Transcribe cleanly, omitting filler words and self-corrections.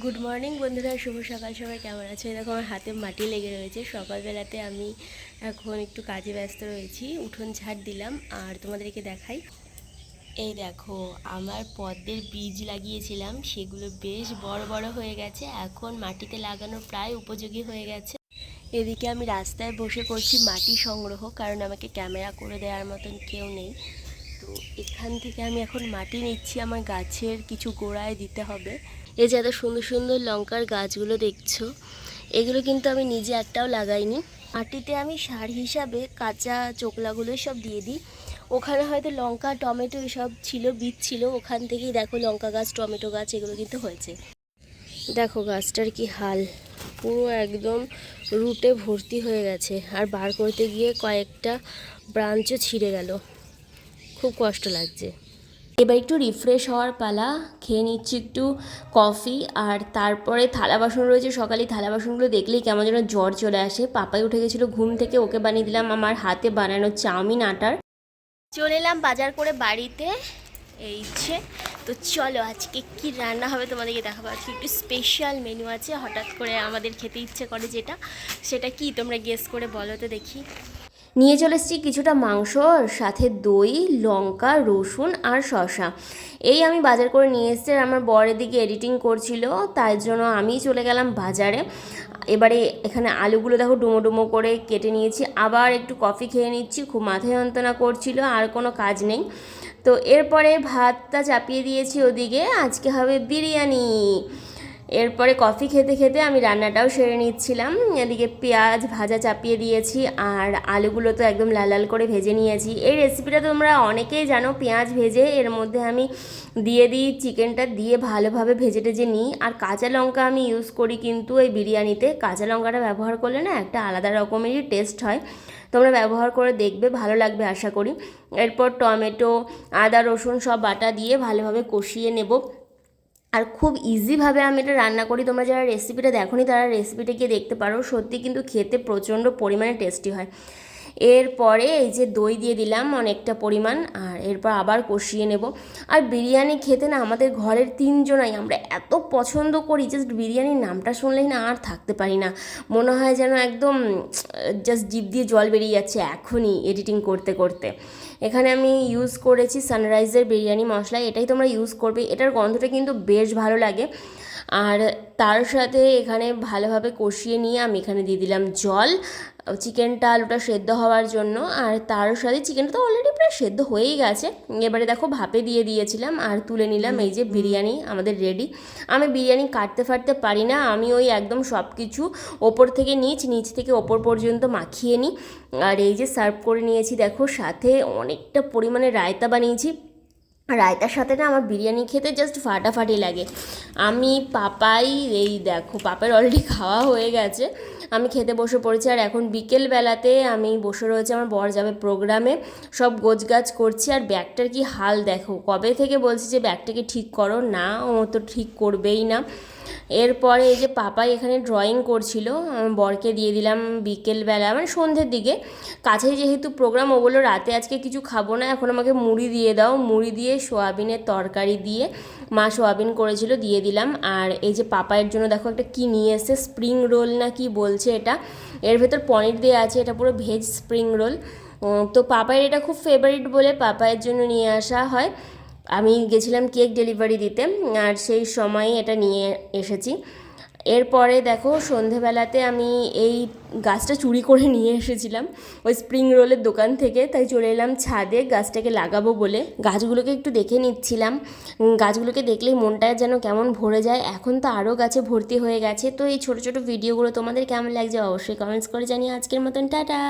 Good morning বন্ধুরা, শুভ সকাল। সবাই কেমন আছে? দেখো আমার হাতে মাটি লেগে রয়েছে। সকালবেলাতে আমি এখন একটু কাজে ব্যস্ত রয়েছি, উঠোন ঝাড় দিলাম। আর তোমাদেরকে দেখাই, এই দেখো আমার পদ্মের বীজ লাগিয়েছিলাম, সেগুলো বেশ বড় বড় হয়ে গেছে, এখন মাটিতে লাগানোর প্রায় উপযোগী হয়ে গেছে। এদিকে আমি রাস্তায় বসে করছি মাটি সংগ্রহ, কারণ আমাকে ক্যামেরা করে দেওয়ার মতন কেউ নেই। তো এখান থেকে আমি এখন মাটি নিচ্ছি, আমার গাছের কিছু গোড়ায় দিতে হবে। এই যে এত সুন্দর সুন্দর লঙ্কার গাছগুলো দেখছো, এগুলো কিন্তু আমি নিজে একটাও লাগাইনি। মাটিতে আমি সার হিসাবে কাঁচা চোকলাগুলো সব দিয়ে দিই। ওখানে হয়তো লঙ্কা টমেটো এসব ছিল, বীজ ছিল, ওখান থেকেই দেখো লঙ্কা গাছ টমেটো গাছ এগুলো কিন্তু হয়েছে। দেখো গাছটার কি হাল, পুরো একদম রুটে ভর্তি হয়ে গেছে, আর বার করতে গিয়ে কয়েকটা ব্রাঞ্চও ছিঁড়ে গেল, খুব কষ্ট লাগছে। এবার একটু রিফ্রেশ হওয়ার পালা, খেয়ে নিচ্ছি একটু কফি। আর তারপরে থালা বাসন রয়েছে, সকালে থালা বাসনগুলো দেখলেই কেমন যেন জ্বর চলে আসে। পাপাই উঠে গেছিলো ঘুম থেকে, ওকে বানিয়ে দিলাম আমার হাতে বানানো চাউমিন আটার। চলে এলাম বাজার করে বাড়িতে, এই যে। তো চলো আজকে কি রান্না হবে তোমাদেরকে দেখাবো। আজকে একটু স্পেশাল মেনু আছে, হঠাৎ করে আমাদের খেতে ইচ্ছে করে যেটা, সেটা কি তোমরা গেস করে বলো তো দেখি। নিয়ে চলে এসেছি কিছুটা মাংস, সাথে দই, লঙ্কা, রসুন আর শসা। এই আমি বাজার করে নিয়ে এসেছি। আমার বরের দিকে এডিটিং করছিল, তাই জন্য আমি চলে গেলাম বাজারে। এবারে এখানে আলুগুলো দেখো ডুমো ডুমো করে কেটে নিয়েছি, আবার একটু কফি খেয়ে নিচ্ছি, খুব মাথায় যন্ত্রণা করছিল, আর কোনো কাজ নেই। তো এরপরে ভাতটা চাপিয়ে দিয়েছি ওদিকে, আজকে হবে বিরিয়ানি। এরপরে কফি খেতে খেতে আমি রান্নাটাও সেরে নিচ্ছিলাম। এদিকে পেঁয়াজ ভাজা চাপিয়ে দিয়েছি, আর আলুগুলো তো একদম লাল লাল করে ভেজে নিয়েছি। এই রেসিপিটা তোমরা অনেকেই জানো, পেঁয়াজ ভেজে এর মধ্যে আমি দিয়ে দিই চিকেনটা, দিয়ে ভালোভাবে ভেজে টেজে নিই। আর কাঁচা লঙ্কা আমি ইউজ করি, কিন্তু এই বিরিয়ানিতে কাঁচা লঙ্কাটা ব্যবহার করলে না একটা আলাদা রকমেরই টেস্ট হয়। তোমরা ব্যবহার করে দেখবে, ভালো লাগবে আশা করি। এরপর টমেটো, আদা, রসুন সব বাটা দিয়ে ভালোভাবে কষিয়ে নেব। আর খুব ইজিভাবে আমি এটা রান্না করি, তোমরা যারা রেসিপিটা দেখোনি তারা রেসিপিটা গিয়ে দেখতে পারো, সত্যি কিন্তু খেতে প্রচণ্ড পরিমাণে টেস্টি হয়। এরপরে এই যে দই দিয়ে দিলাম অনেকটা পরিমাণ, আর এরপর আবার কষিয়ে নেব। আর বিরিয়ানি খেতে না আমাদের ঘরের তিনজনাই আমরা এত পছন্দ করি, জাস্ট বিরিয়ানির নামটা শুনলেই না আর থাকতে পারি না, মনে হয় যেন একদম জাস্ট জিভ দিয়ে জল বেরিয়ে যাচ্ছে এখনই এডিটিং করতে করতে। এখানে আমি ইউজ করেছি সানরাইজের বিরিয়ানি মশলা, এটাই তোমরা ইউজ করবে, এটার গন্ধটা কিন্তু বেশ ভালো লাগে। আর তার সাথে এখানে ভালোভাবে কষিয়ে নিয়ে আমি এখানে দিয়ে দিলাম জল, চিকেনটা আলুটা সেদ্ধ হওয়ার জন্য। আর তার সাথে চিকেনটা তো অলরেডি প্রায় সেদ্ধ হয়েই গেছে, এবারে দেখো ভাপে দিয়ে দিয়েছিলাম আর তুলে নিলাম। এই যে বিরিয়ানি আমাদের রেডি। আমি বিরিয়ানি কাটতে ফাটতে পারি না, আমি ওই একদম সব কিছু ওপর থেকে নিচ, নিচ থেকে ওপর পর্যন্ত মাখিয়ে নিই। আর এই যে সার্ভ করে নিয়েছি, দেখো সাথে অনেকটা পরিমাণে রায়তা বানিয়েছি। রায়তার সাথে না আমার বিরিয়ানি খেতে জাস্ট ফাটাফাটি লাগে। আমি পাপাই, এই দেখো পাপার অলরেডি খাওয়া হয়ে গেছে, আমি খেতে বসে পড়েছি। আর এখন বিকেলবেলাতে আমি বসে রয়েছি, আমার বর যাবে প্রোগ্রামে, সব গোছগাছ করছি। আর ব্যাগটার কি হাল দেখো, কবে থেকে বলছি যে ব্যাগটাকে ঠিক করো, না ও তো ঠিক করবেই না। এরপরে এই যে পাপাই এখানে ড্রয়িং করছিল, বরকে দিয়ে দিলাম বিকেলবেলা, মানে সন্ধ্যের দিকে। কাছেই যেহেতু প্রোগ্রাম, ও বললো রাতে আজকে কিছু খাবো না, এখন আমাকে মুড়ি দিয়ে দাও। মুড়ি দিয়ে সোয়াবিনের তরকারি দিয়ে, মা সোয়াবিন করেছিল, দিয়ে দিলাম। আর এই যে পাপাইয়ের জন্য দেখো একটা কি নিয়ে এসছে, স্প্রিং রোল না কি বলছে এটা, এর ভেতর পনির দেওয়া আছে, এটা পুরো ভেজ স্প্রিং রোল। তো পাপাইয়ের এটা খুব ফেভারিট বলে পাপাইয়ের জন্য নিয়ে আসা হয়। আমি গেছিলাম কেক ডেলিভারি দিতে, আর সেই সময় এটা নিয়ে এসেছি। এরপরে দেখো সন্ধেবেলাতে আমি এই গাছটা চুরি করে নিয়ে এসেছিলাম ওই স্প্রিং রোলের দোকান থেকে, তাই চলে এলাম ছাদে গাছটাকে লাগাবো বলে। গাছগুলোকে একটু দেখে নিচ্ছিলাম, গাছগুলোকে দেখলেই মনটা যেন কেমন ভরে যায়। এখন তো আরও গাছে ভর্তি হয়ে গেছে। তো এই ছোটো ছোটো ভিডিওগুলো তোমাদের কেমন লাগছে অবশ্যই কমেন্টস করে জানিয়ে। আজকের মতন টাটা।